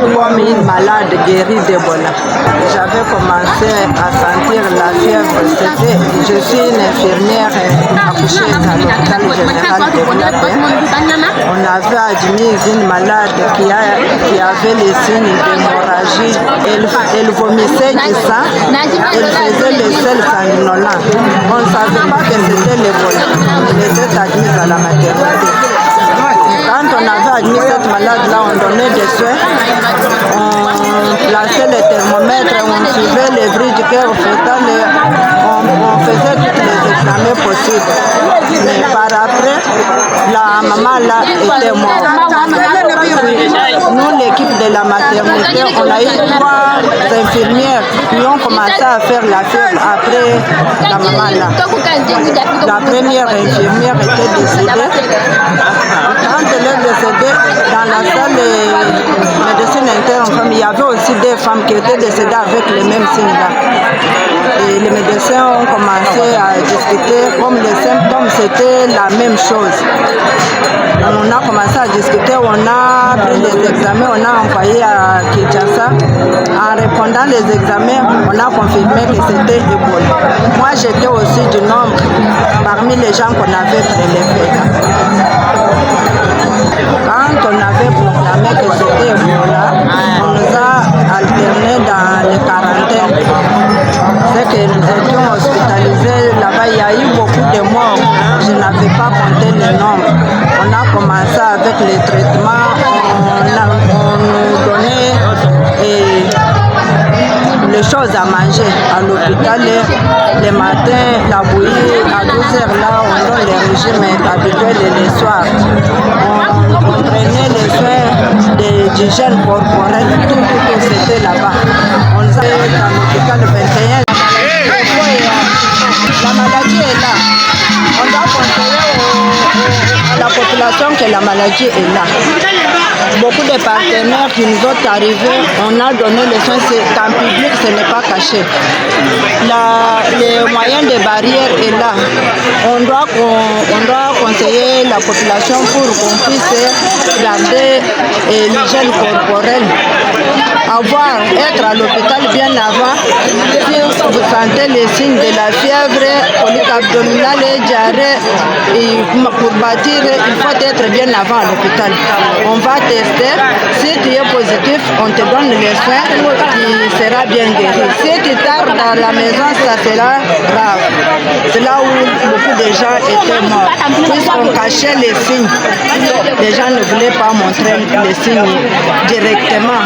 comme une malade guérie d'Ebola. J'avais commencé à sentir la fièvre. Je suis une infirmière accoucheuse à l'hôpital général de Blabé. On avait admis une malade qui avait les signes d'hémorragie. Elle vomissait du sang, elle faisait les selles sanguinolentes. On ne savait pas que c'était l'Ebola. Elle était admise à la maternité. Quand on avait admis cette malade-là, on donnait des soins, on plaçait les thermomètres, on suivait les bris du cœur fœtal et on faisait tous les examens possibles. Mais par après, la maman là était morte. Nous, l'équipe de la maternité, on a eu 3 infirmières qui ont commencé à faire la fièvre après la maman là. La première infirmière était décédée. Quand elle est décédée, dans la salle de médecine interne, il y avait aussi des femmes qui étaient décédées avec les mêmes signes là. Et les médecins ont commencé à discuter, comme les symptômes c'était la même chose. On a commencé à discuter, on a pris les examens, on a envoyé à Kinshasa. En répondant les examens, on a confirmé que c'était Ebola. Moi j'étais aussi du nombre parmi les gens qu'on avait prélevés. Quand on avait proclamé que c'était Ebola, on nous a alternés dans les quarantaines. C'est que nous étions hospitalisés là-bas, il y a eu beaucoup de morts. Je n'avais pas compté le nombre. On a commencé avec les traitements, on nous donnait les choses à manger à l'hôpital. Les matins, la bouillie, à 12h là, on donne les régimes habituels et les soirs. On prenait les soins d'hygiène corporelle, tout c'était là-bas. On nous a fait dans l'hôpital 21. La maladie est là. On doit conseiller à la population que la maladie est là. Beaucoup de partenaires qui nous ont arrivés, on a donné les soins, en public, ce n'est pas caché. Les moyens de barrière est là. On doit conseiller la population pour qu'on puisse garder l'hygiène corporelle. Être à l'hôpital bien avant, si vous sentez les signes de la fièvre, colique abdominale et diarrhée, pour bâtir, il faut être bien avant à l'hôpital. On va tester, si tu es positif, on te donne les soins, tu seras bien guéri. Si tu tardes à la maison, ça sera grave. C'est là où beaucoup de gens étaient morts, puisqu'on cachait les signes. Les gens ne voulaient pas montrer les signes directement.